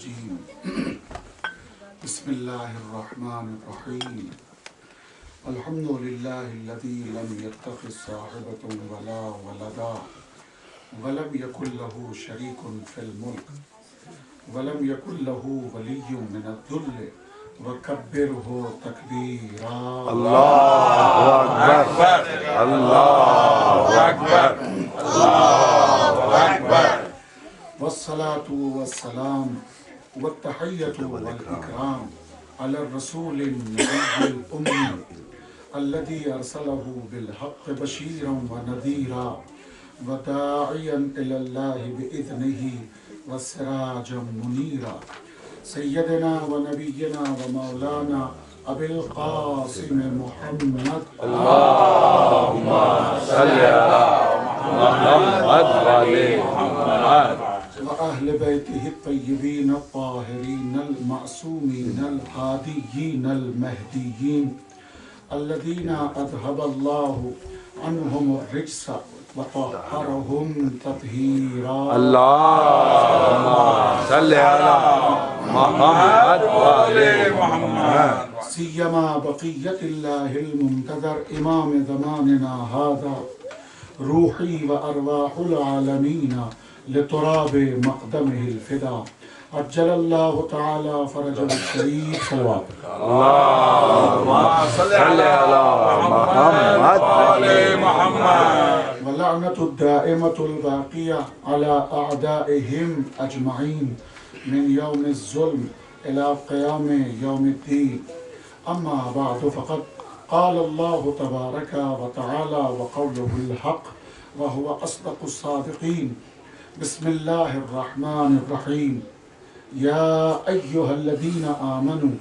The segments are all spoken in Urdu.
الرجيم بسم الله الرحمن الرحيم الحمد لله الذي لم يتخذ صاحبة ولا ولدا ولم يكن له شريك في الملك ولم يكن له ولي من الذل وكبره تكبيرا الله أكبر الله أكبر الله أكبر والصلاة والسلام والتحية والإكرام على الرسول النبي الأمي الذي أرسله بالحق بشيرا ونذيرا وداعيا إلى الله بإذنه وسراجا منيرا سيدنا ونبينا ومولانا أبي القاسم محمد اللهم صل على محمد وعلى محمد وأهل بيته الطيبين الطاهرين المعصومين الهاديين المهديين الذين أذهب الله عنهم الرجس وطهرهم تطهيرا اللهم صل على محمد وعلى محمد سيما بقية الله المنتظر إمام زماننا هذا روحي وأرواح العالمين لتراب مقدمه الفدا عجل الله تعالى فرجه الشريف صلوات اللهم صل على محمد وعلى محمد واللعنة الدائمة الباقية على أعدائهم أجمعين من يوم الظلم إلى قيام يوم الدين أما بعد فقد قال الله تبارك وتعالى وقوله الحق وهو أصدق الصادقين بسم الله الرحمن الرحيم يا أيها الذين آمنوا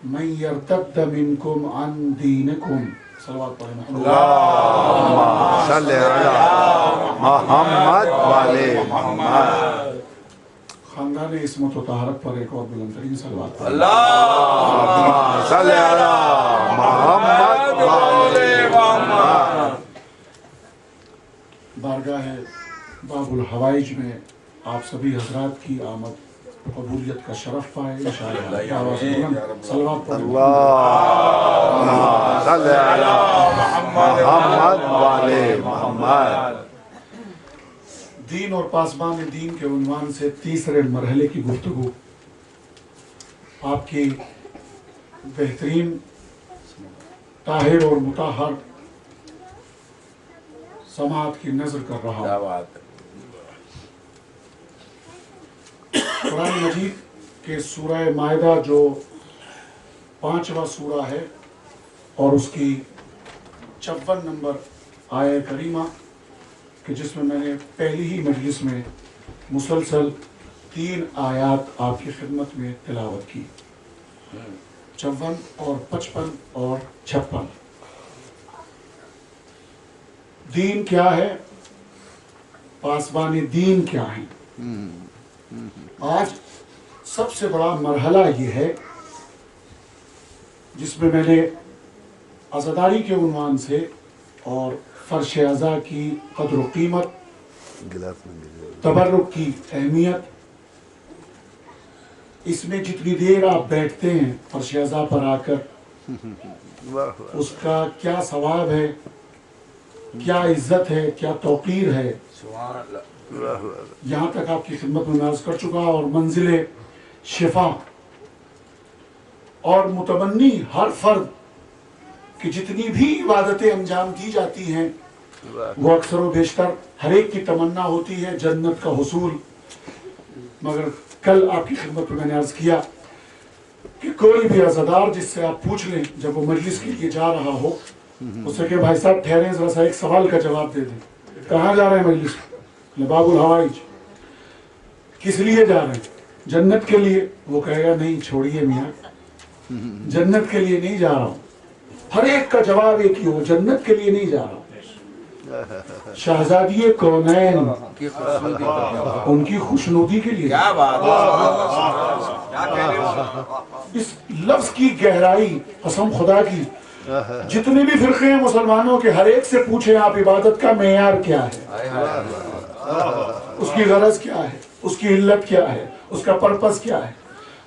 من يرتد منكم عن دينكم صلوات الله محمد اللهم صل على محمد وعلى محمد خاندان اسمت و طہارت پر ایک اور بلند ترین صلوات اللهم صل على محمد وعلى محمد بارگاہ باب الحوائج میں آپ سبھی حضرات کی آمد قبولیت کا شرف پائے انشاءاللہ صلوات پر اللهم صل على محمد وعلى محمد دین اور پاسبان دین کے عنوان سے تیسرے مرحلے کی گفتگو آپ کی بہترین طاہر اور مطہر سماعت کی نظر کر رہا ہوں قرآن مجید کے سورہ مائدہ جو 5واں سورہ ہے اور اس کی 54 نمبر آیہ کریمہ کہ جس میں نے پہلی ہی مجلس میں مسلسل 3 آیات آپ کی خدمت میں تلاوت کی 54 اور 55 اور 56 دین کیا ہے پاسبان دین کیا ہے آج سب سے بڑا مرحلہ یہ ہے جس میں میں نے عزاداری کے عنوان سے اور فرش عزا کی قدر و قیمت تبرک کی اہمیت اس میں جتنی دیر آپ بیٹھتے ہیں فرش عزا پر آ کر اس کا کیا ثواب ہے کیا عزت ہے کیا توقیر ہے یہاں تک آپ کی خدمت میں عرض کر چکا اور منزل شفا اور متمنی ہر فرد کہ جتنی بھی عبادتیں انجام دی جاتی ہیں وہ اکثر و بیشتر ہر ایک کی تمنا ہوتی ہے جنت کا حصول مگر کل آپ کی خدمت میں نے عرض کیا کہ کوئی بھی عزادار جس سے آپ پوچھ لیں جب وہ مجلس کے لیے جا رہا ہو اس سے کہ بھائی صاحب ٹھہریں ذرا سا ایک سوال کا جواب دے دیں کہاں جا رہے ہیں مجلس باب الحوائج کس لیے جا رہے ہیں جنت کے لیے وہ کہے گا نہیں چھوڑیے میاں جنت کے لیے نہیں جا رہا ہوں ہر ایک کا جواب ایک ہی ہو جنت کے لیے نہیں جا رہا ہوں شہزادی کونین ان کی خوشنودی کے لیے اس لفظ کی گہرائی قسم خدا کی جتنے بھی فرقے ہیں مسلمانوں کے ہر ایک سے پوچھیں آپ عبادت کا معیار کیا ہے اس کی غرض کیا ہے اس کی علت کیا ہے اس کا پرپس کیا ہے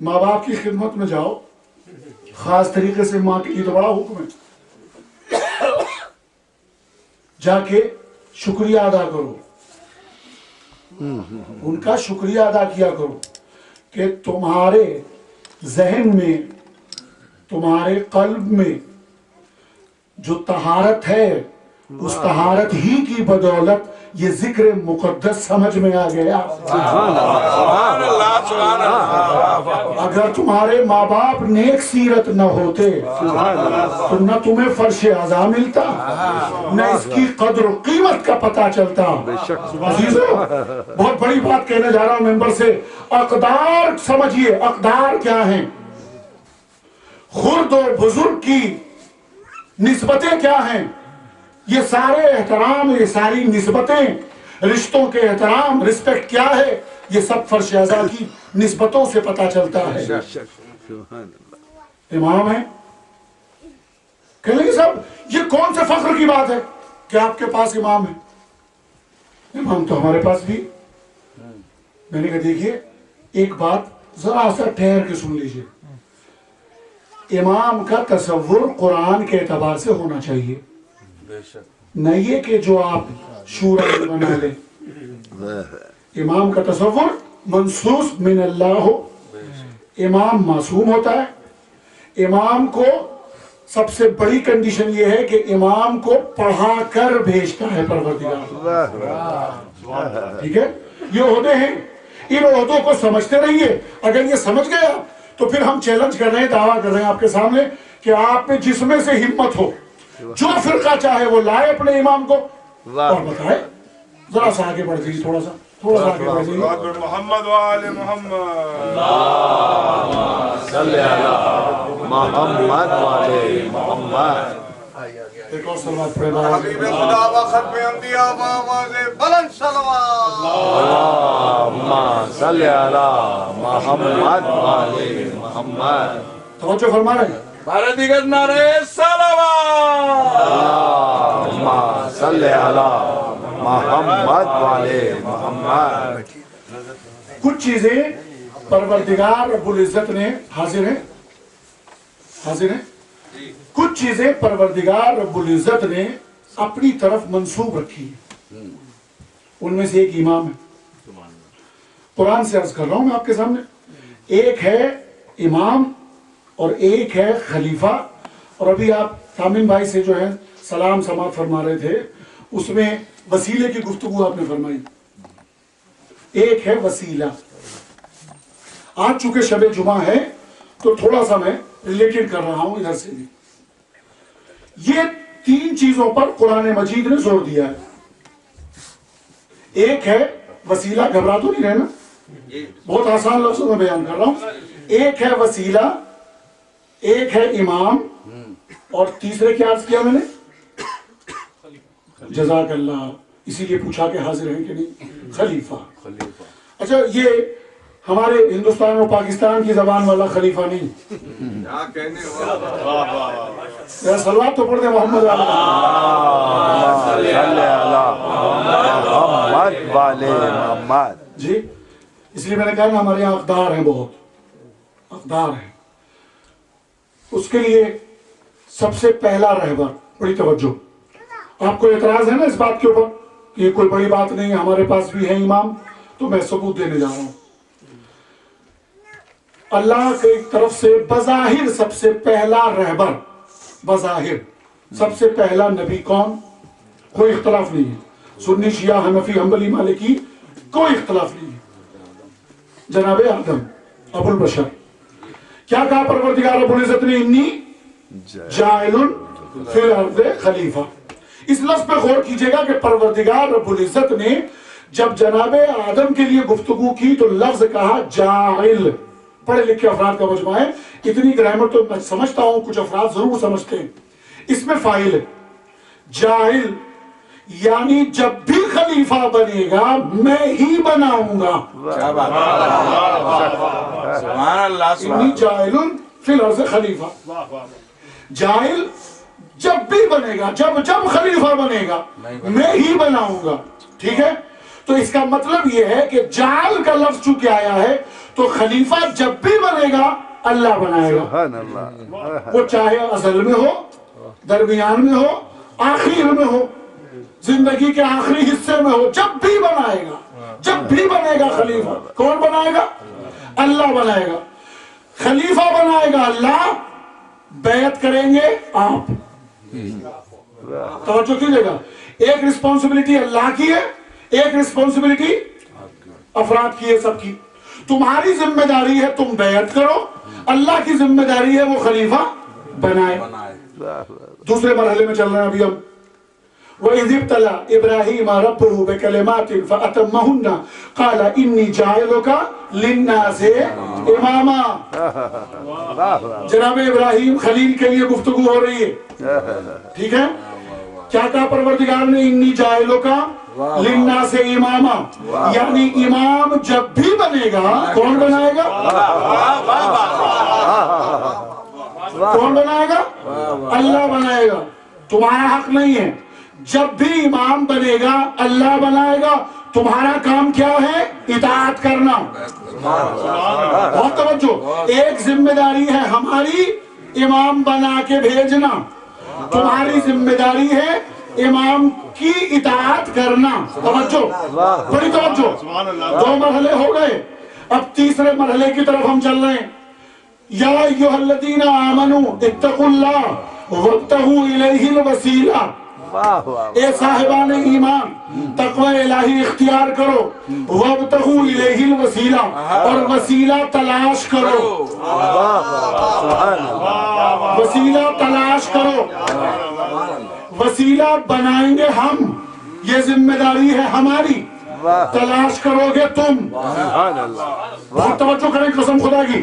ماں باپ کی خدمت میں جاؤ، خاص طریقے سے ماں کے لیے تو بڑا حکم ہے، جا کے شکریہ ادا کرو، ان کا شکریہ ادا کیا کرو کہ تمہارے ذہن میں، تمہارے قلب میں جو طہارت ہے، اس طہارت ہی کی بدولت یہ ذکر مقدس سمجھ میں آ گیا۔ اگر تمہارے ماں باپ نیک سیرت نہ ہوتے تو نہ تمہیں فرش اعظم ملتا، نہ اس کی قدر و قیمت کا پتہ چلتا۔ عزیزو، بہت بڑی بات کہنے جا رہا ہوں ممبر سے، اقدار سمجھیے، اقدار کیا ہیں، خرد و بزرگ کی نسبتیں کیا ہیں، یہ سارے احترام، یہ ساری نسبتیں، رشتوں کے احترام، رسپیکٹ کیا ہے، یہ سب فرش اعظم کی نسبتوں سے پتہ چلتا ہے۔ امام ہے، کہنے لگے صاحب یہ کون سے فخر کی بات ہے کہ آپ کے پاس امام ہے؟ امام تو ہمارے پاس بھی۔ میں نے کہا دیکھیے ایک بات ذرا سا ٹھہر کے سن لیجئے، امام کا تصور قرآن کے اعتبار سے ہونا چاہیے، نہ یہ کہ جو آپ شورا میں بنا لیں۔ امام کا تصور منصوص من اللہ ہو، امام معصوم ہوتا ہے، امام کو سب سے بڑی کنڈیشن یہ ہے کہ امام کو پڑھا کر بھیجتا ہے پروردگار۔ ٹھیک ہے، یہ عہدے ہیں، ان عہدوں کو سمجھتے رہیے۔ اگر یہ سمجھ گیا تو پھر ہم چیلنج کر رہے ہیں، دعویٰ کر رہے ہیں آپ کے سامنے کہ آپ میں جس میں سے ہمت ہو، جو فرقہ چاہے وہ لائے اپنے امام کو اور بتائے۔ ذرا سا آگے بڑھ جائیے، تھوڑا سا آگے بڑھ جائیے۔ محمد وآل محمد، صلی اللہ محمد والے محمد۔ ایک اور سلوات پڑھے بابا۔ حبیب خدا و ختم انبیاء و آواز بلند صلوات۔ اللہم صلی اللہ محمد والے محمد۔ توجہ فرما رہے ہیں، بھارت دیگر نعرے صلوات۔ اللہم صلی اللہ محمد والے محمد۔ کچھ چیزیں پروردگار رب العزت نے حاضر ہیں، کچھ چیزیں پروردگار رب العزت نے اپنی طرف منسوب رکھی ہیں، ان میں سے ایک امام ہے۔ قرآن سے عرض کر رہا ہوں میں آپ کے سامنے، ایک ہے امام اور ایک ہے خلیفہ۔ اور ابھی آپ تامن بھائی سے جو ہے سلام سماعت فرما رہے تھے، اس میں وسیلے کی گفتگو آپ نے فرمائی۔ ایک ہے وسیلہ، آج چونکہ شب جمعہ ہے تو تھوڑا سا میں ریلیٹڈ کر رہا ہوں ادھر سے بھی۔ یہ تین چیزوں پر قرآن مجید نے زور دیا ہے۔ ایک ہے وسیلہ، گھبرا تو نہیں رہنا، بہت آسان لفظوں میں بیان کر رہا ہوں۔ ایک ہے وسیلہ، ایک ہے امام، اور تیسرے کیا عرض کیا میں نے؟ جزاک اللہ، اسی لیے پوچھا کہ حاضر ہیں کہ نہیں؟ خلیفہ۔ اچھا، یہ ہمارے ہندوستان اور پاکستان کی زبان والا خلیفہ نہیں، صلوات تو پڑھتے محمد علیہ صلی اللہ محمد والے محمد۔ جی، اس لیے میں نے کہا نا ہمارے یہاں اقدار ہیں، بہت اقدار ہیں۔ اس کے لیے سب سے پہلا رہبر، بڑی توجہ، آپ کو اعتراض ہے نا اس بات کے اوپر کہ یہ کوئی بڑی بات نہیں، ہمارے پاس بھی ہے امام، تو میں ثبوت دینے جا رہا ہوں۔ اللہ کی طرف سے بظاہر سب سے پہلا رہبر، بظاہر سب سے پہلا نبی کون؟ کوئی اختلاف نہیں ہے، سنی شیعہ حنفی حنبلی مالکی کوئی اختلاف نہیں ہے، جناب آدم ابو البشر۔ کیا کہا پروردگار رب العزت نے؟ انی جاعل فی الارض خلیفہ۔ اس لفظ پہ غور کیجئے گا کہ پروردگار رب العزت نے جب جناب آدم کے لیے گفتگو کی تو لفظ کہا جاعل۔ پڑھے لکھے افراد کا مجمع ہے، اتنی گرامر تو میں سمجھتا ہوں، کچھ افراد ضرور سمجھتے ہیں۔ اس میں فاعل ہے جاعل، یعنی جب بھی خلیفہ بنے گا میں ہی بناؤں گا۔ سبحان اللہ، انی جاعل فی الارض خلیفہ، جاعل جب بھی بنے گا، جب خلیفہ بنے گا میں ہی بناؤں گا۔ ٹھیک ہے، تو اس کا مطلب یہ ہے کہ جعل کا لفظ چونکہ آیا ہے تو خلیفہ جب بھی بنے بنے گا اللہ بنائے گا. سبحان اللہ. وہ چاہے ازل میں ہو، درمیان میں ہو، آخر میں ہو، زندگی کے آخری حصے میں ہو، جب بھی بنائے گا، جب بھی بنے گا خلیفہ. کون بنائے گا؟ اللہ بنائے گا. خلیفہ بنائے گا اللہ، بیعت کریں گے آپ. توجہ کیجیے گا، ایک رسپانسبلٹی اللہ کی ہے، ایک رسپانسبلٹی افراد کی ہے، سب کی. تمہاری ذمہ داری ہے تم بیعت کرو، اللہ کی ذمہ داری ہے وہ خلیفہ بنائے. دوسرے مرحلے میں چل رہے ہیں ابھی ہم. وَإِذِ ابْتَلَىٰ إِبْرَاهِيمَ رَبُّهُ بِكَلِمَاتٍ فَأَتَمَّهُنَّ قَالَ إِنِّي جَاعِلُكَ لِلنَّاسِ إِمَامًا. جناب ابراہیم خلیل کے لیے گفتگو ہو رہی ہے، ٹھیک ہے. کیا کہا پروردگار نے؟ انی جاعلک للناس اماما، یعنی امام جب بھی بنے گا کون بنائے گا؟ کون بنائے گا؟ اللہ بنائے گا. تمہارا حق نہیں ہے. جب بھی امام بنے گا اللہ بنائے گا. تمہارا کام کیا ہے؟ اطاعت کرنا. بہت توجہ. ایک ذمہ داری ہے ہماری امام بنا کے بھیجنا، تمہاری ذمہ داری ہے امام کی اطاعت کرنا. توجہ، بڑی توجہ. 2 مرحلے ہو گئے، اب تیسرے مرحلے کی طرف ہم چل رہے ہیں. یا ایھا الذین آمنوا اتقوا اللہ وابتغوا الیہ الوسیلہ. اے صاحبان ایمان، تقوی الہی اختیار کرو. وابتغوا الیہ الوسیلہ، اور وسیلہ تلاش کرو. وسیلہ تلاش کرو. وسیلہ بنائیں گے ہم، یہ ذمہ داری ہے ہماری. تلاش کرو گے تم. بہت توجہ کریں قسم خدا کی.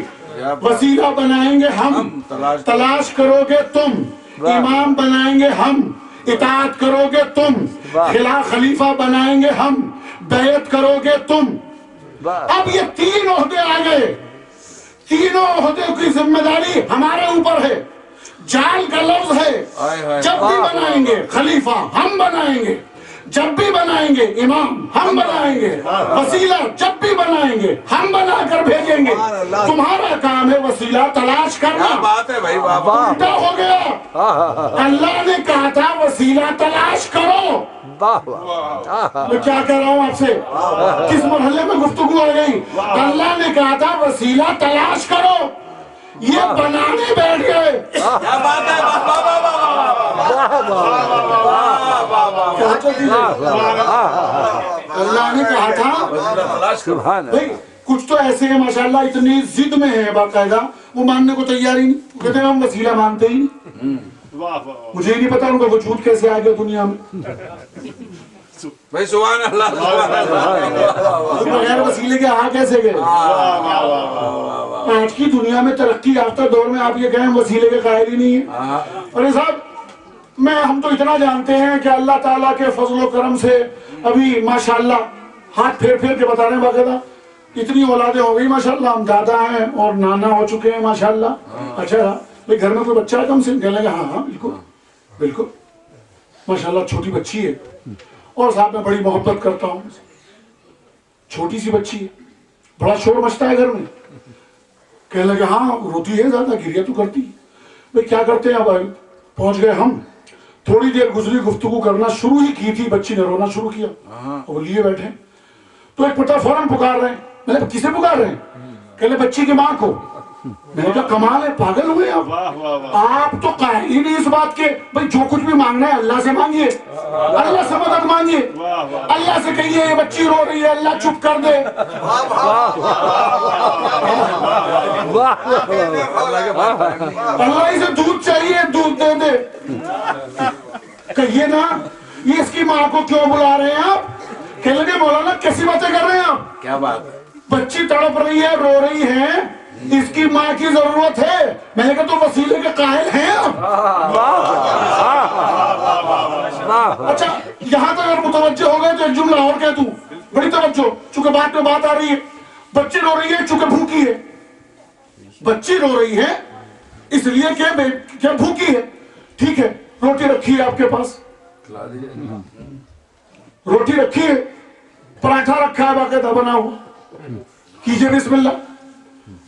وسیلہ بنائیں گے ہم، تلاش کرو گے تم. امام بنائیں گے ہم، اطاعت کرو گے تم. خلیفہ بنائیں گے ہم، بیعت کرو گے تم. اب یہ 3 عہدے آ گئے. تینوں عہدے کی ذمہ داری ہمارے اوپر ہے. جال کا لفظ ہے، جب بھی بنائیں گے خلیفہ ہم بنائیں گے، جب بھی بنائیں گے امام ہم بنائیں گے، وسیلہ جب بھی بنائیں گے ہم بنا کر بھیجیں گے. تمہارا کام ہے وسیلہ تلاش کرنا. بات ہے بھائی، الٹا ہو گیا. اللہ نے کہا تھا وسیلہ تلاش کرو. میں کیا کہہ رہا ہوں آپ سے؟ کس مرحلے میں گفتگو ہو گئی؟ اللہ نے کہا تھا وسیلہ تلاش کرو، یہ بنانے بیٹھ گئے. کیا بات ہے. اللہ نے کہا تھا بھائی کچھ تو ایسے ہیں ماشاءاللہ اتنی ضد میں ہیں باقاعدہ، وہ ماننے کو تیار ہی نہیں. وہ کہتے ہیں ہم وسیلہ مانتے ہی نہیں. مجھے ہی نہیں پتا ان کا وجود کیسے آ گیا دنیا میں. بھائی سبحان اللہ. بغیر وسیلے کے آ کیسے گئے؟ آج کی دنیا میں ترقی یافتہ دور میں آپ یہ کہیں وسیلے کے قائل ہی نہیں ہیں. اور صاحب ہم تو اتنا جانتے ہیں کہ اللہ تعالیٰ کے فضل و کرم سے ابھی ماشاءاللہ ہاتھ پھیر پھیر کے بتا رہے ہیں باقاعدہ اتنی اولادیں ہو گئی ماشاءاللہ. ہم دادا ہیں اور نانا ہو چکے ہیں ماشاءاللہ. اچھا بھائی گھر میں کوئی بچہ ہے کم سے کہنے لگا ہاں بالکل بالکل ماشاءاللہ چھوٹی بچی ہے اور صاحب میں بڑی محبت کرتا ہوں. چھوٹی سی بچی ہے، بڑا شور مچتا ہے گھر میں. کہنے لگے ہاں روتی ہے زیادہ، گریا تو کرتی ہے. بھائی کیا کرتے ہیں بھائی؟ پہنچ گئے ہم. تھوڑی دیر گزری، گفتگو کرنا شروع ہی کی تھی، بچی نے رونا شروع کیا. وہ لیے بیٹھے تو ایک پتا فوراً پکار رہے ہیں. میں نے کسے پکار رہے ہیں؟ کہنے بچی کی ماں کو. میں نے کہا کمال ہے، پاگل ہوئے آپ تو قائل ہی نہیں اس بات کے. بھائی جو کچھ بھی مانگنا ہے اللہ سے مانگیے، اللہ سے مدد مانگیے. اللہ سے کہیے یہ بچی رو رہی ہے اللہ چپ کر دے. اللہ اسے دودھ چاہیے دودھ دے دے. کہیے نا یہ اس کی ماں کو کیوں بلا رہے ہیں آپ؟ کہنے لگے مولانا کیسی باتیں کر رہے ہیں آپ؟ کیا بات ہے. بچی تڑپ رہی ہے، رو رہی ہے، اس کی ماں کی ضرورت ہے. میں نے کہا تو وسیلے کے قائل ہیں آپ؟ اچھا یہاں تک اگر متوجہ ہو گئے تو ایک جملہ اور کہہ دوں، بڑی توجہ، چونکہ بات میں بات آ رہی ہے. بچی رو رہی ہے چونکہ بھوکی ہے. بچی رو رہی ہے اس لیے کہ بھوکی ہے. ٹھیک ہے، روٹی رکھی ہے آپ کے پاس، روٹی رکھی ہے، پراٹھا رکھا ہے باقاعدہ بنا ہوا. کیجئے بسم اللہ.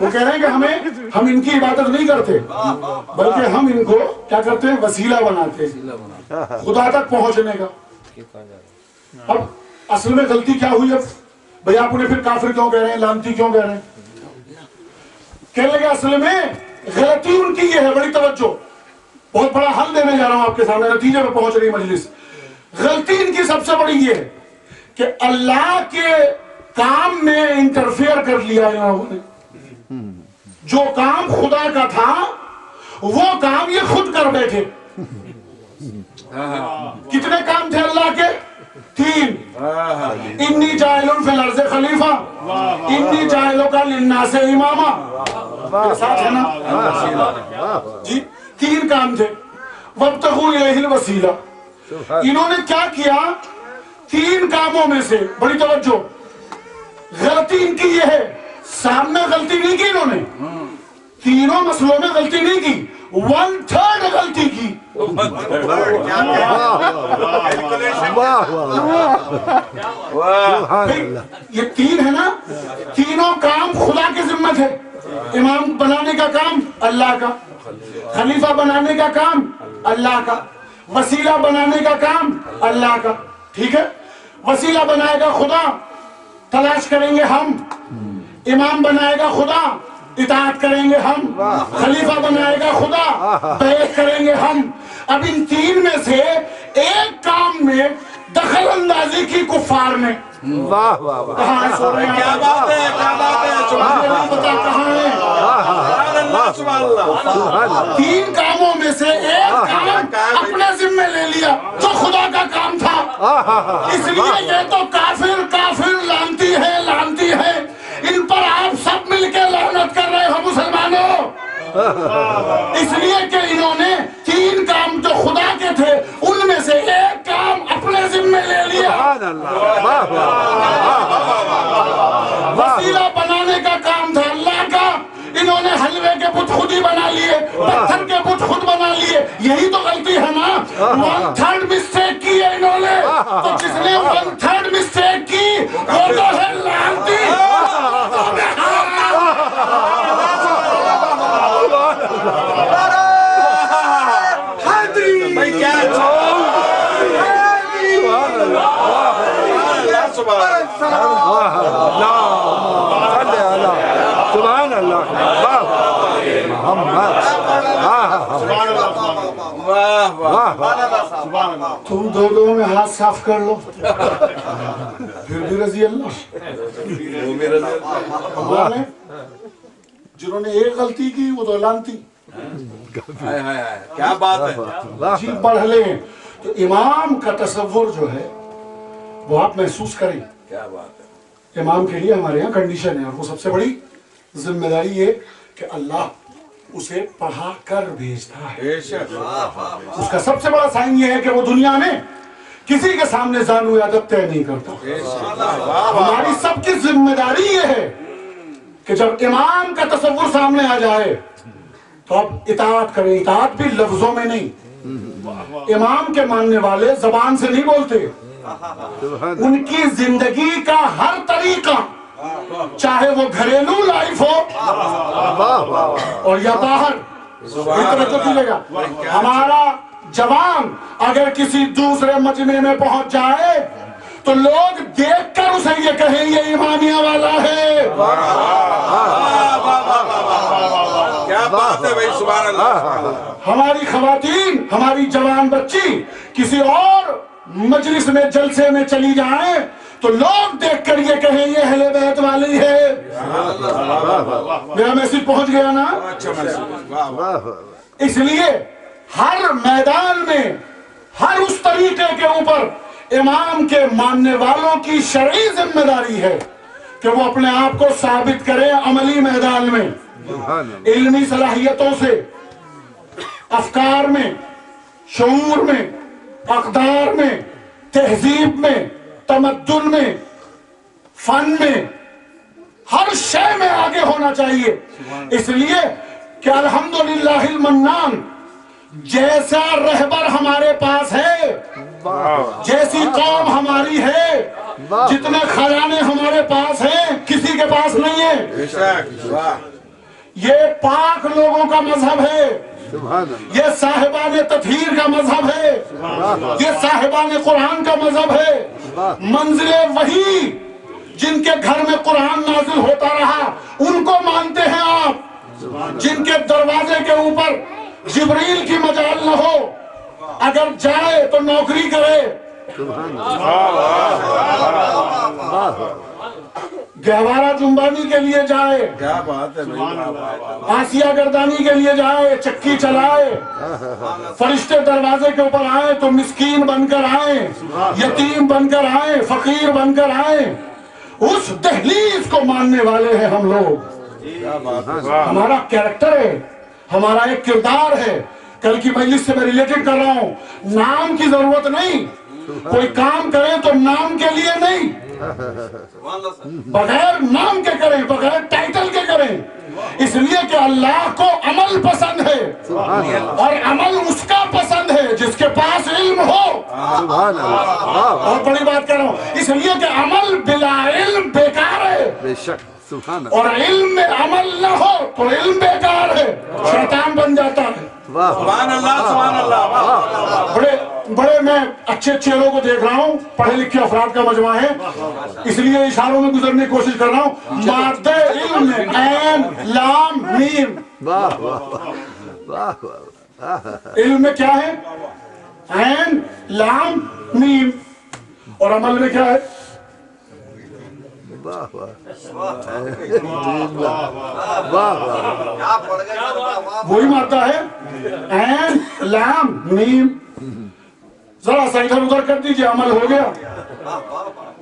وہ کہہ رہے ہیں کہ ہم ان کی عبادت نہیں کرتے بلکہ ہم ان کو کیا کرتے ہیں وسیلہ بناتے ہیں خدا تک پہنچنے کا. اب اصل میں غلطی کیا ہوئی؟ اب بھئی آپ انہیں پھر کافر کیوں کہہ رہے ہیں, لعنتی کیوں کہہ رہے ہیں؟ کہنے لگے اصل میں غلطی ان کی یہ ہے, بڑی توجہ, بہت بڑا حل دینے جا رہا ہوں آپ کے سامنے, نتیجے پہ پہنچ رہی مجلس. غلطی ان کی سب سے بڑی یہ ہے کہ اللہ کے کام میں انٹرفیئر کر لیا انہوں نے. جو کام خدا کا تھا وہ کام یہ خود کر بیٹھے. کتنے کام تھے اللہ کے؟ 3. انی جاعل فی الارض خلیفہ, انی جاعلک للناس اماما, ساتھ ہے نا جی. 3 کام تھے. وابتغوا الیہ الوسیلہ. انہوں نے کیا کیا؟ 3 کاموں میں سے بڑی توجہ, غلطی ان کی یہ ہے, سامنے غلطی نہیں کی انہوں نے, تینوں مسئلوں میں غلطی نہیں کی, 1/3 غلطی کی. یہ 3 ہے نا, تینوں کام خدا کے ذمہ تھے. امام بنانے کا کام اللہ کا, خلیفہ بنانے کا کام اللہ کا, وسیلہ بنانے کا کام اللہ کا. ٹھیک ہے, وسیلہ بنائے گا خدا, تلاش کریں گے ہم. امام بنائے گا خدا, اطاعت کریں گے ہم. خلیفہ بنائے گا خدا, بیعت کریں گے ہم. اب ان 3 میں سے ایک کام میں دخل اندازی کی کفار نے. واہ واہ واہ, کہاں سو رہے ہیں؟ کیا بات ہے, کیا بات ہے, مجھے نہیں پتا کہاں ہیں. سبحان اللہ. 3 کاموں میں سے ایک کام اپنے ذمہ لے لیا جو خدا کا کام تھا. اس لیے یہ تو کافر کافر لعنتی ہے, لعنتی ہے. ان پر آپ سب مل کے لعنت کر رہے ہو مسلمانوں, اس لیے کہ انہوں نے 3 کام جو خدا کے تھے ان میں سے ایک کام اپنے ذمہ لے لیا. وسیلہ بنانے کا کام تھا اللہ کا, انہوں نے حلوے کے بت خود ہی بنا لیے, پتھر کے بت خود بنا لیے. یہی تو غلطی ہے نا, 1/3 مسٹیک کی ہے انہوں نے. تو جس نے 1/3 مسٹیک کی وہ تو ہے لعنتی. سبحان اللہ تم دو میں ہاتھ صاف کر لو, پھر بھی رضی اللہ. جنہوں نے ایک غلطی کی وہ تو لعنتی. کیا بات ہے, جی پڑھ لیں تو امام کا تصور جو ہے وہ آپ محسوس کریں. کیا بات ہے. امام کے لیے ہمارے یہاں کنڈیشن ہے, اور وہ سب سے بڑی ذمہ داری یہ کہ اللہ اسے پڑھا کر بھیجتا ہے. اس کا سب سے بڑا سائن یہ ہے کہ وہ دنیا میں کسی کے سامنے زانو ادب طے نہیں کرتا. ہماری سب کی ذمہ داری یہ ہے کہ جب امام کا تصور سامنے آ جائے تو آپ اطاعت کریں. اطاعت بھی لفظوں میں نہیں, امام کے ماننے والے زبان سے نہیں بولتے, ان کی زندگی کا ہر طریقہ, چاہے وہ گھریلو لائف ہو اور یا باہر. ہمارا جوان اگر کسی دوسرے مجمع میں پہنچ جائے تو لوگ دیکھ کر اسے یہ کہیں یہ امامیہ والا ہے. کیا بات ہے بھائی, سبحان اللہ. ہماری خواتین, ہماری جوان بچی کسی اور مجلس میں جلسے میں چلی جائیں تو لوگ دیکھ کر یہ کہیں یہ اہل بیت والی ہے. میرا میسج پہنچ گیا نا. اس لیے ہر میدان میں ہر اس طریقے کے اوپر امام کے ماننے والوں کی شرعی ذمہ داری ہے کہ وہ اپنے آپ کو ثابت کرے عملی میدان میں, علمی صلاحیتوں سے, افکار میں, شعور میں, اقدار میں, تہذیب میں, تمدن میں, فن میں, ہر شے میں آگے ہونا چاہیے. اس لیے کہ الحمدللہ المنان جیسا رہبر ہمارے پاس ہے, جیسی قوم ہماری ہے, جتنے خزانے ہمارے پاس ہیں کسی کے پاس نہیں ہے. یہ پاک لوگوں کا مذہب ہے، سبحان اللہ، یہ صاحبان تطہیر کا مذہب ہے، یہ صاحبان قرآن کا مذہب ہے۔ منزل وحی جن کے گھر میں قرآن نازل ہوتا رہا ان کو مانتے ہیں آپ، جن کے دروازے کے اوپر جبریل کی مجال نہ ہو، اگر جائے تو نوکری کرے، سبحان اللہ، گہوارہ جنبانی کے لیے جائے، کیا بات ہے بھائی، آسیہ گردانی کے لیے جائے، چکی چلائے، فرشتے دروازے کے اوپر آئیں تو مسکین بن کر آئیں، یتیم بن کر آئیں، فقیر بن کر آئیں، اس دہلیز کو ماننے والے ہیں ہم لوگ۔ ہمارا کیریکٹر ہے، ہمارا ایک کردار ہے۔ کل کی مجلس سے میں ریلیٹڈ کر رہا ہوں، نام کی ضرورت نہیں، کوئی کام کریں تو نام کے لیے نہیں، بغیر نام کے کریں، بغیر ٹائٹل کے کریں، اس لیے کہ اللہ کو عمل پسند ہے، اور عمل اس کا پسند ہے جس کے پاس علم ہو۔ سبحان اللہ، بہت بڑی بات کر رہا ہوں، اس لیے کہ عمل بلا علم بیکار ہے، بے شک، سبحان اور علم میں عمل نہ ہو تو علم بیکار ہے، شیطان بن جاتا ہے۔ اللہ، سبحان اللہ، سبحان اللہ۔ بڑے میں اچھے لوگوں کو دیکھ رہا ہوں، پڑھے لکھے افراد کا مجموعہ ہے، اس لیے اشاروں میں گزرنے کی کوشش کر رہا ہوں۔ مادہ علم میں عین لام میم، واہ واہ واہ واہ، علم میں کیا ہے؟ عین لام میم، اور عمل میں کیا ہے؟ واہ واہ، وہی مادہ ہے، عین لام میم۔ ذرا سا ادھر ادھر کر دیجئے، عمل ہو گیا۔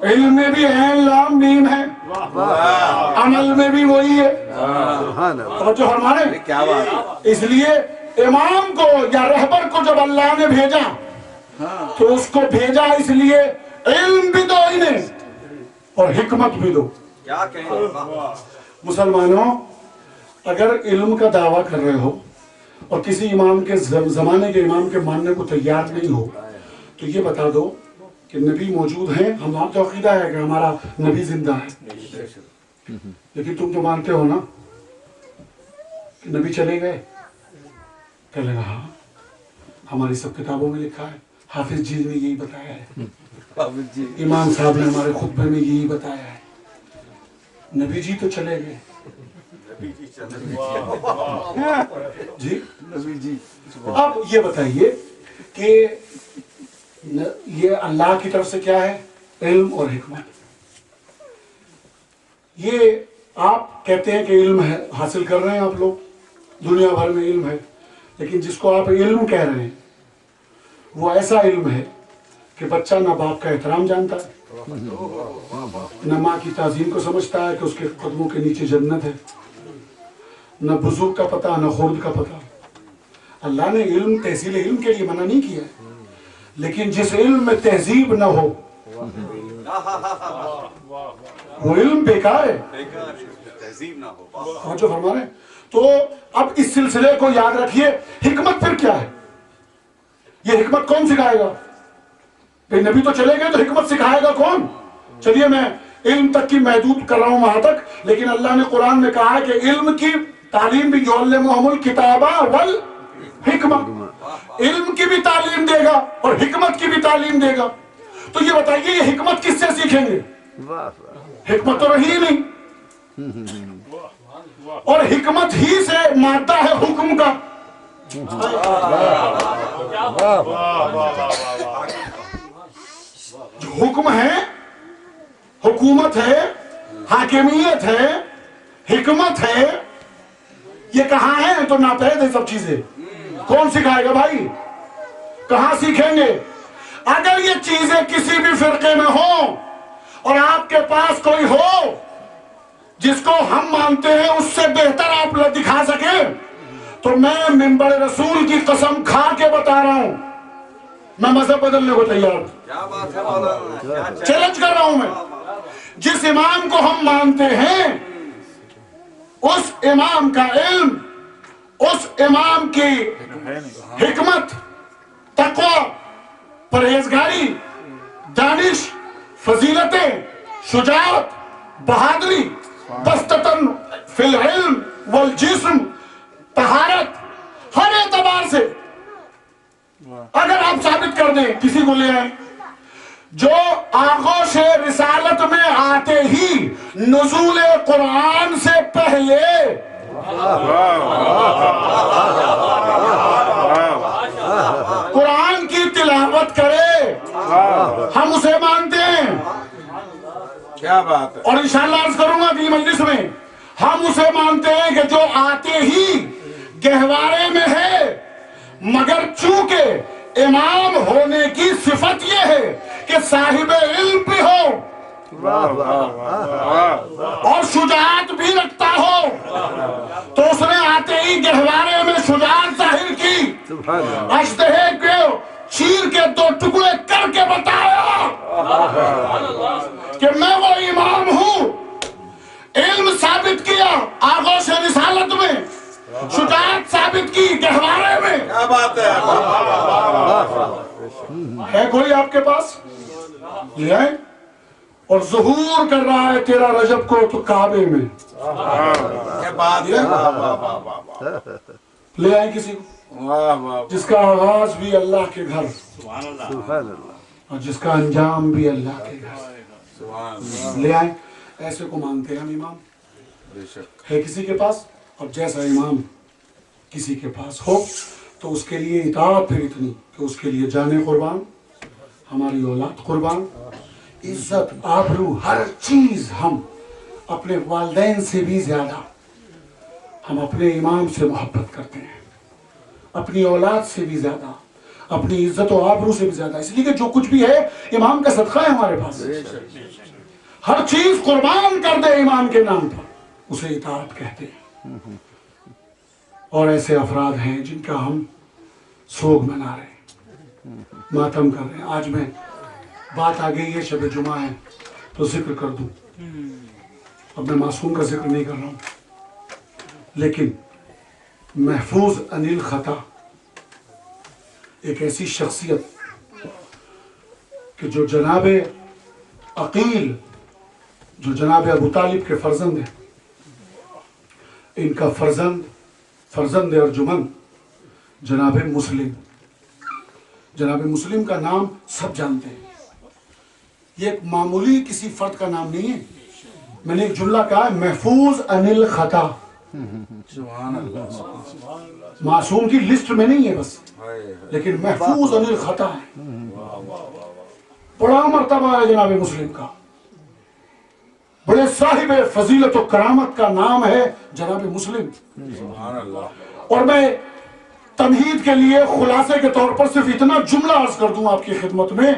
علم میں بھی عین لام میم ہے، عمل میں بھی وہی ہے۔ سبحان اللہ، توجہ فرمائیں، کیا بات، اس لیے امام کو یا رہبر کو جب اللہ نے بھیجا تو اس کو بھیجا اس لیے علم بھی دو انہیں اور حکمت بھی دو۔ کیا کہیں، مسلمانوں، اگر علم کا دعویٰ کر رہے ہو اور کسی امام کے زمانے کے امام کے ماننے کو تیار نہیں ہو تو یہ بتا دو کہ نبی موجود ہیں، ہمارا تو عقیدہ ہے کہ ہمارا نبی زندہ ہے، لیکن تم تو مانتے ہو نا کہ نبی چلے گئے، کہنے لگا ہاں ہماری سب کتابوں میں لکھا ہے، حافظ جی نے یہی بتایا ہے، امام صاحب نے ہمارے خطبے میں یہی بتایا ہے، نبی جی تو چلے گئے۔ جی نبی جی، اب یہ بتائیے کہ یہ اللہ کی طرف سے کیا ہے؟ علم اور حکمت۔ یہ آپ کہتے ہیں کہ علم ہے، حاصل کر رہے ہیں آپ لوگ، دنیا بھر میں علم ہے، لیکن جس کو آپ علم کہہ رہے ہیں وہ ایسا علم ہے کہ بچہ نہ باپ کا احترام جانتا ہے، نہ ماں کی تعظیم کو سمجھتا ہے کہ اس کے قدموں کے نیچے جنت ہے، نہ بزرگ کا پتہ نہ خرد کا پتہ۔ اللہ نے علم تحصیل علم کے لیے منع نہیں کیا ہے، لیکن جس علم میں تہذیب نہ ہو وہ علم بیکار ہے، تہذیب نہ ہو۔ جو فرما رہے ہیں۔ تو اب اس سلسلے کو یاد رکھیے، حکمت پھر کیا ہے؟ یہ حکمت کون سکھائے گا؟ کہ نبی تو چلے گئے تو حکمت سکھائے گا کون؟ چلیے میں علم تک کی محدود کر رہا ہوں وہاں تک، لیکن اللہ نے قرآن میں کہا ہے کہ علم کی تعلیم بھی یعلمہم الکتاب والحکمہ، علم کی بھی تعلیم دے گا اور حکمت کی بھی تعلیم دے گا۔ تو یہ بتائیے یہ حکمت کس سے سیکھیں گے؟ حکمت تو رہی نہیں، اور حکمت ہی سے مادہ ہے حکم کا۔ جو حکم ہے، حکومت ہے، حاکمیت ہے، حکمت ہے، یہ کہاں ہے؟ تو ناپید ہے سب چیزیں۔ کون سکھائے گا بھائی؟ کہاں سیکھیں گے؟ اگر یہ چیزیں کسی بھی فرقے میں ہوں اور آپ کے پاس کوئی ہو جس کو ہم مانتے ہیں اس سے بہتر آپ دکھا سکیں تو میں منبر رسول کی قسم کھا کے بتا رہا ہوں میں مذہب بدلنے کو تیار ہوں۔ کیا بات ہے مولانا، چیلنج کر رہا ہوں میں، جس امام کو ہم مانتے ہیں اس امام کا علم، اس امام کی حکمت، تقوی، پرہیزگاری، دانش، فضیلتیں، شجاعت، بہادری، بستتاً فی العلم والجسم، طہارت ہر اعتبار سے اگر آپ ثابت کر دیں، کسی کو لے آئیں جو آغوش رسالت میں آتے ہی نزول قرآن سے پہلے قرآن کی تلاوت کرے، ہم اسے مانتے ہیں. کیا بات ہے. اور انشاءاللہ عرض کروں گا اگلی مجلس میں، ہم اسے مانتے ہیں کہ جو آتے ہی گہوارے میں ہے، مگر چونکہ امام ہونے کی صفت یہ ہے کہ صاحب علم بھی ہو اور شجاعت بھی رکھتا ہو، تو اس نے آتے ہی گہوارے میں شجاعت ظاہر کی، اژدہے کو چیر کے 2 ٹکڑے کر کے بتایا کہ میں وہ امام ہوں. علم ثابت کیا آغوش رسالت میں، شجاعت ثابت کی گہوارے میں. کیا بات ہے. ہے کوئی آپ کے پاس؟ یہ ہے. اور ظہور کر رہا ہے 13 رجب کو تو کعبے میں. کیا بات ہے. لے آئیں کسی کو جس کا آغاز بھی اللہ کے گھر اور جس کا انجام بھی اللہ کے گھر. لے آئیں. ایسے کو مانتے ہیں ہم امام. ہے کسی کے پاس؟ اور جیسا امام کسی کے پاس ہو تو اس کے لیے اطاعت پھر اتنی کہ اس کے لیے جانیں قربان، ہماری اولاد قربان، عزت آبرو ہر چیز ہم اپنے والدین سے بھی زیادہ ہم اپنے امام سے محبت کرتے ہیں، اپنی اولاد سے بھی زیادہ، اپنی عزت و آبرو سے بھی زیادہ، اس لیے کہ جو کچھ بھی ہے امام کا صدقہ ہے ہمارے پاس. ہر چیز قربان کر دے امام کے نام پر، اسے اطاعت کہتے ہیں. اور ایسے افراد ہیں جن کا ہم سوگ منا رہے ہیں، ماتم کر رہے ہیں. آج میں بات آ گئی ہے، شب جمعہ ہے تو ذکر کر دوں. اب میں معصوم کا ذکر نہیں کر رہا ہوں، لیکن محفوظ عن الخطا ایک ایسی شخصیت کہ جو جناب عقیل، جو جناب ابو طالب کے فرزند ہیں، ان کا فرزند ارجمن جناب مسلم. جناب مسلم کا نام سب جانتے ہیں. یہ ایک معمولی کسی فرد کا نام نہیں ہے. میں نے ایک جملہ کہا ہے، محفوظ عن الخطا. معصوم کی لسٹ میں نہیں ہے بس، لیکن محفوظ عن الخطا ہے. بڑا مرتبہ ہے جناب مسلم کا، بڑے صاحب فضیلت و کرامت کا نام ہے جناب مسلم. اور میں تمہید کے لیے خلاصے کے طور پر صرف اتنا جملہ عرض کر دوں آپ کی خدمت میں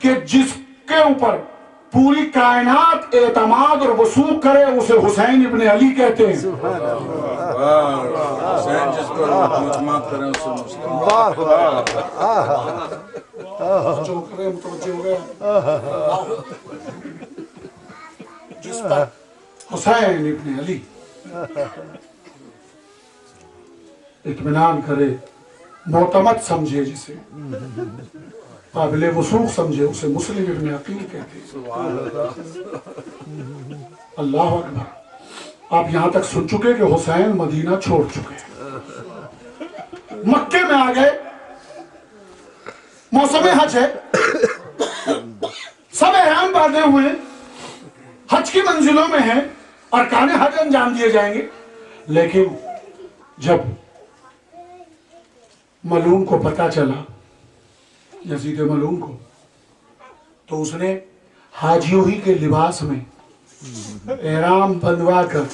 کہ جس کے اوپر پوری کائنات اعتماد اور وثوق کرے اسے حسین ابن علی کہتے ہیں. حسین جس پر اعتماد کرے اسے مسلم. متوجہ ہو گیا. جس پر حسین ابن علی اطمینان کرے، معتمد سمجھے، جسے قابل وثوق سمجھے، اسے مسلم ابن عقیل کہتے ہیں. اللہ اکبر. آپ یہاں تک سن چکے کہ حسین مدینہ چھوڑ چکے، مکے میں آ گئے، موسم حج ہے، سب احرام باندھے ہوئے حج کی منزلوں میں ہیں، ارکان حج انجام دیے جائیں گے. لیکن جب ملعون کو پتا چلا، یزید ملعون کو، تو اس نے حاجیوں ہی کے لباس میں احرام بندوا کر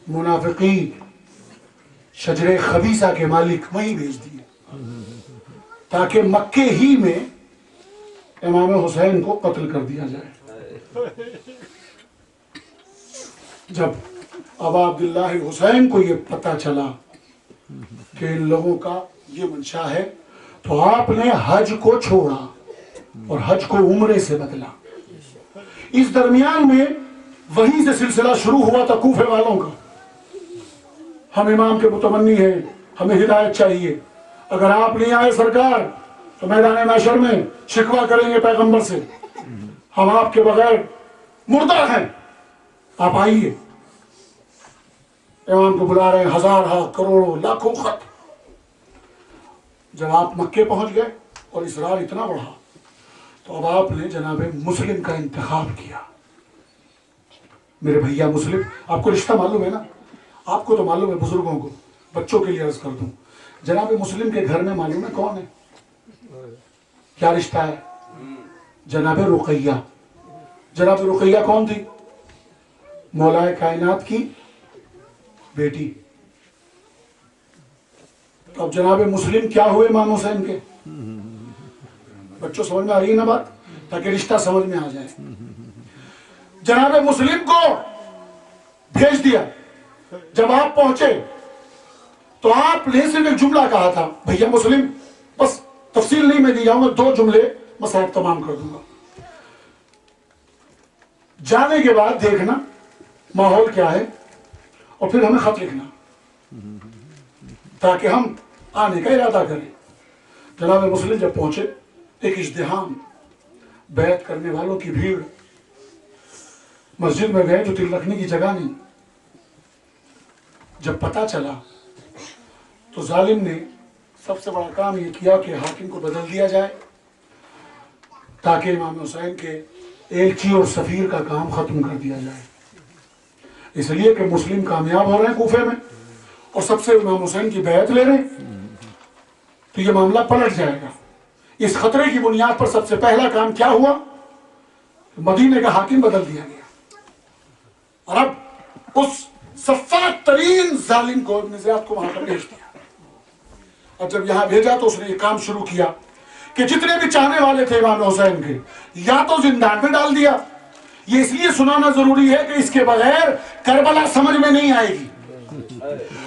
منافقین شجر خبیثہ کے مالک وہیں بھیج دیے تاکہ مکے ہی میں امام حسین کو قتل کر دیا جائے. جب ابا عبداللہ حسین کو یہ پتا چلا کہ ان لوگوں کا یہ منشا ہے، تو آپ نے حج کو چھوڑا اور حج کو عمرے سے بدلا. اس درمیان میں وہیں سے سلسلہ شروع ہوا تھا کوفے والوں کا. ہم امام کے متمنی ہیں، ہمیں ہدایت چاہیے، اگر آپ نہیں آئے سرکار تو میدان محشر میں شکوہ کریں گے پیغمبر سے، ہم آپ کے بغیر مردہ ہیں، آپ آئیے. امام کو بلا رہے ہیں، ہزارہ کروڑوں لاکھوں خط. جب آپ مکے پہنچ گئے اور اصرار اتنا بڑھا تو اب آپ نے جناب مسلم کا انتخاب کیا. میرے بھیا مسلم، آپ کو رشتہ معلوم ہے نا؟ آپ کو تو معلوم ہے، بزرگوں کو، بچوں کے لیے عرض کر دوں، جناب مسلم کے گھر میں معلوم ہے کون ہے؟ کیا رشتہ ہے؟ جناب رقیہ. جناب رقیہ کون تھی؟ مولا کائنات کی بیٹی. تو اب جناب مسلم کیا ہوئے امام حسین کے؟ بچوں سمجھ میں آ رہی ہے نا بات؟ تاکہ رشتہ سمجھ میں آ جائے. جناب مسلم کو بھیج دیا. جب آپ پہنچے تو آپ نے صرف ایک جملہ کہا تھا، بھیا مسلم، بس تفصیل نہیں میں دی جاؤں گا، 2 جملے مسائل تمام کر دوں گا. جانے کے بعد دیکھنا ماحول کیا ہے اور پھر ہمیں خط لکھنا تاکہ ہم آنے کا ارادہ کریں. جناب مسلم جب پہنچے، ایک ازدحام، بیعت کرنے والوں کی بھیڑ. مسجد میں گئے تو تل رکھنے کی جگہ نہیں. جب پتا چلا تو ظالم نے سب سے بڑا کام یہ کیا کہ حاکم کو بدل دیا جائے تاکہ امام حسین کے ایلچی اور سفیر کا کام ختم کر دیا جائے. اس لیے کہ مسلم کامیاب ہو رہے ہیں کوفے میں اور سب سے امام حسین کی بیعت لے رہے ہیں تو یہ معاملہ پلٹ جائے گا. اس خطرے کی بنیاد پر سب سے پہلا کام کیا ہوا؟ مدینے کا حاکم بدل دیا گیا. اور اب اس سفاک ترین ظالم کو، ابن زیاد کو وہاں پر بھیج دیا. اور جب یہاں بھیجا تو اس نے یہ کام شروع کیا کہ جتنے بھی چاہنے والے تھے امام حسین کے، یا تو زندان میں ڈال دیا. یہ اس لیے سنانا ضروری ہے کہ اس کے بغیر کربلا سمجھ میں نہیں آئے گی.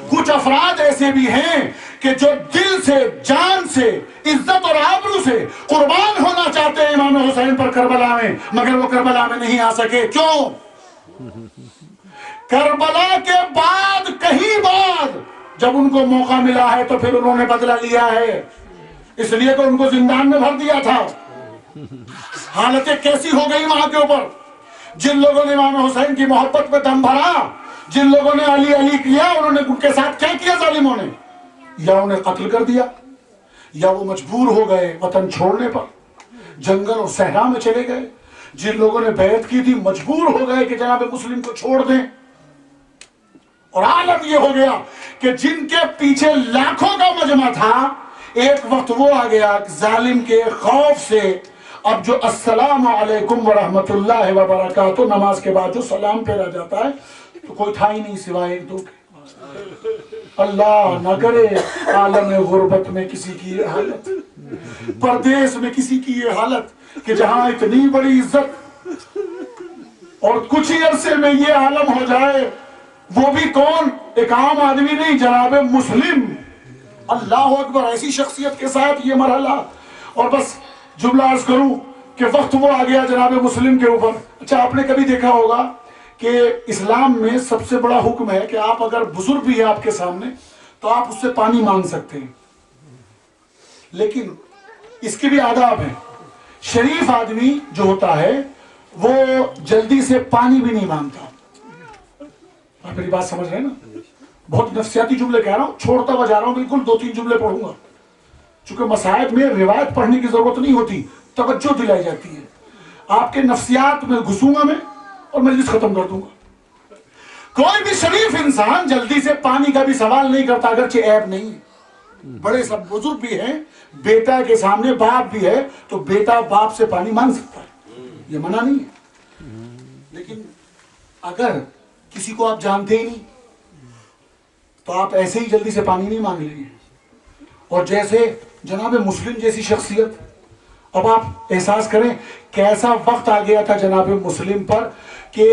کچھ افراد ایسے بھی ہیں کہ جو دل سے، جان سے، عزت اور آبرو سے قربان ہونا چاہتے ہیں امام حسین پر کربلا میں، مگر وہ کربلا میں نہیں آ سکے. کیوں؟ کربلا کے بعد، کہیں بعد جب ان کو موقع ملا ہے تو پھر انہوں نے بدلہ لیا ہے. اس لیے کہ ان کو زندان میں بھر دیا تھا. حالتیں کیسی ہو گئی وہاں کے اوپر. جن لوگوں نے امام حسین کی محبت میں دم بھرا، جن لوگوں نے علی علی کیا، انہوں نے ان کے ساتھ کیا کیا ظالموں نے؟ یا انہیں قتل کر دیا، یا وہ مجبور ہو گئے وطن چھوڑنے پر، جنگل اور صحرا میں چلے گئے. جن لوگوں نے بیعت کی تھی مجبور ہو گئے کہ جناب مسلم کو چھوڑ دیں. اور عالم یہ ہو گیا کہ جن کے پیچھے لاکھوں کا مجمع تھا، ایک وقت وہ آ گیا ظالم کے خوف سے. اب جو السلام علیکم ورحمت اللہ وبرکاتہ نماز کے بعد جو سلام پھیرا جاتا ہے تو کوئی تھا ہی نہیں سوائے 1 2 کے. اللہ نہ کرے عالم غربت میں کسی کی یہ حالت، پردیس میں کسی کی یہ حالت کہ جہاں اتنی بڑی عزت اور کچھ ہی عرصے میں یہ عالم ہو جائے. وہ بھی کون؟ ایک عام آدمی نہیں، جناب مسلم. اللہ اکبر، ایسی شخصیت کے ساتھ یہ مرحلہ. اور بس جملہ عرض کروں کہ وقت وہ آ گیا جناب مسلم کے اوپر. اچھا، آپ نے کبھی دیکھا ہوگا کہ اسلام میں سب سے بڑا حکم ہے کہ آپ اگر بزرگ بھی ہے آپ کے سامنے تو آپ اس سے پانی مانگ سکتے ہیں، لیکن اس کے بھی آداب ہیں. شریف آدمی جو ہوتا ہے وہ جلدی سے پانی بھی نہیں مانگتا. آپ میری بات سمجھ رہے ہیں نا؟ بہت نفسیاتی جملے کہہ رہا ہوں، چھوڑتا ہوا جا رہا ہوں، بالکل 2 3 جملے پڑھوں گا. چونکہ مصائب میں روایت پڑھنے کی ضرورت نہیں ہوتی، توجہ دلائی جاتی ہے. آپ کے نفسیات میں گھسوں گا میں اور مجلس ختم کر دوں گا. کوئی بھی شریف انسان جلدی سے پانی کا بھی سوال نہیں کرتا، اگرچہ عیب نہیں ہے. بڑے سب بزرگ بھی ہیں، بیٹا کے سامنے باپ بھی ہے تو بیٹا باپ سے پانی مانگ سکتا ہے، یہ منع نہیں ہے. لیکن اگر کسی کو آپ جانتے ہی نہیں تو آپ ایسے ہی جلدی سے پانی نہیں مانگ لیں گے. اور جیسے جناب مسلم جیسی شخصیت، اب آپ احساس کریں کیسا وقت آ گیا تھا جناب مسلم پر کہ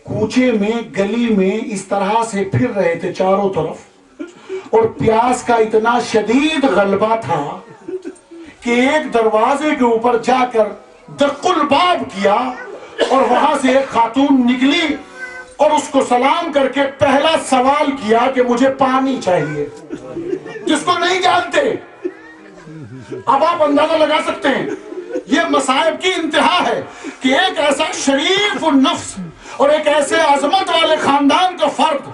کوچے میں، گلی میں اس طرح سے پھر رہے تھے چاروں طرف، اور پیاس کا اتنا شدید غلبہ تھا کہ ایک دروازے کے اوپر جا کر دق الباب کیا اور وہاں سے ایک خاتون نکلی اور اس کو سلام کر کے پہلا سوال کیا کہ مجھے پانی چاہیے، جس کو نہیں جانتے. اب آپ اندازہ لگا سکتے ہیں یہ مصائب کی انتہا ہے کہ ایک ایسا شریف النفس اور ایک ایسے عظمت والے خاندان کا فرد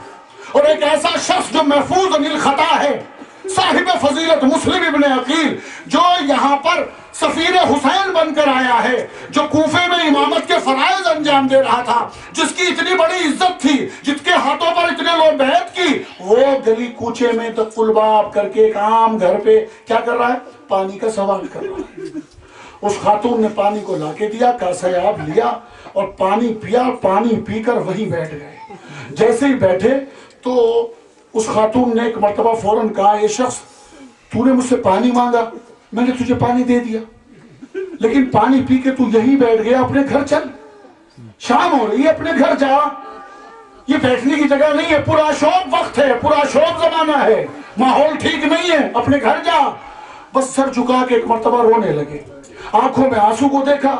اور ایک ایسا شخص جو محفوظ عن الخطا ہے، صاحب فضیلت مسلم ابن عقیل، جو یہاں پر سفیر حسین بن کر آیا ہے، جو کوفے میں امامت کے فرائض انجام دے رہا تھا، جس کی اتنی بڑی عزت تھی، جس کے ہاتھوں پر اتنے لوگ بیعت کی، وہ گلی کوچے میں دق الباب کر کے ایک عام گھر پہ کیا کر رہا ہے؟ پانی کا سوال کر رہا ہے۔ اس خاتون نے پانی کو لا کے دیا، کاسہ آب لیا اور پانی پیا، پانی پی کر وہیں بیٹھ گئے۔ جیسے ہی بیٹھے تو اس خاتون نے ایک مرتبہ فوراً کہا، یہ شخص تو نے مجھ سے پانی مانگا، میں نے تجھے پانی دے دیا، لیکن پانی پی کے تو یہی بیٹھ گیا، اپنے گھر چل، شام ہو رہی ہے، اپنے گھر جا، یہ بیٹھنے کی جگہ نہیں ہے، پراشوب وقت ہے، پراشوب زمانہ ہے، ماحول ٹھیک نہیں ہے، اپنے گھر جا۔ بس سر جھکا کے ایک مرتبہ رونے لگے، آنکھوں میں آنسو کو دیکھا۔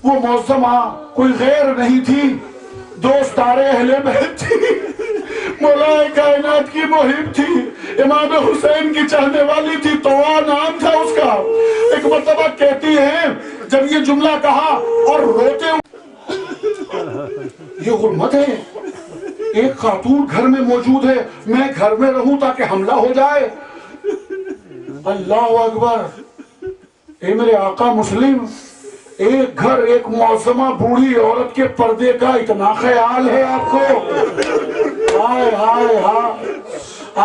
وہ معظمہ کوئی غیر نہیں تھی، دوستدار اہل بیت تھی، مولا کائنات کی محب تھی، امام حسین کی چاہنے والی تھی، طوا نام تھا اس کا۔ ایک مرتبہ کہتی ہے، جب یہ جملہ کہا اور روتے یہ غرمت ہے، ایک خاتون گھر میں موجود ہے، میں گھر میں رہوں تاکہ حملہ ہو جائے۔ اللہ اکبر، اے میرے آقا مسلم، ایک گھر ایک معظمہ بوڑھی عورت کے پردے کا اتنا خیال ہے آپ کو؟ ہائے ہائے ہائے،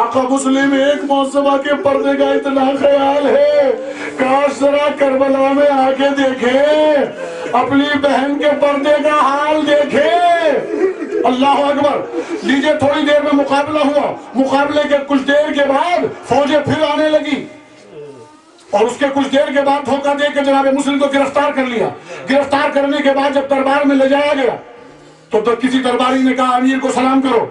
آقا مسلم ایک معظمہ کے پردے کا اتنا خیال ہے، کاش ذرا کربلا میں آ کے دیکھے، اپنی بہن کے پردے کا حال دیکھے۔ اللہ اکبر۔ لیجئے تھوڑی دیر میں مقابلہ ہوا، مقابلے کے کچھ دیر کے بعد فوجیں پھر آنے لگی، اور اس کے کچھ دیر کے بعد دھوکہ دے کے جناب مسلم کو گرفتار کر لیا۔ گرفتار کرنے کے بعد جب دربار میں لے جایا گیا تو کسی درباری نے کہا امیر کو سلام کرو،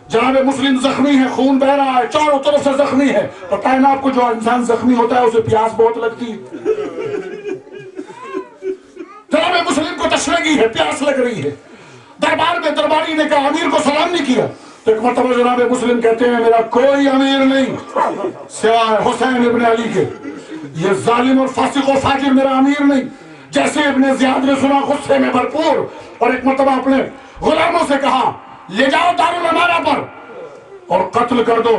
جناب مسلم زخمی ہے، خون بہ رہا ہے، چاروں طرف سے زخمی ہے۔ پتہ ہے نا آپ کو، جو انسان زخمی ہوتا ہے اسے پیاس بہت لگتی ہے۔ جناب مسلم کو تشنگی ہے، پیاس لگ رہی ہے۔ دربار میں درباری نے کہا امیر کو سلام نہیں کیا، تو ایک مرتبہ جناب مسلم کہتے ہیں میرا کوئی امیر نہیں سوائے حسین ابن علی کے، یہ ظالم اور فاسق و فاجر میرا امیر نہیں۔ جیسے ابن زیاد نے سنا غصے میں بھرپور، اور ایک مرتبہ اپنے غلاموں سے کہا لے جاؤ دارالامارہ پر اور قتل کر دو۔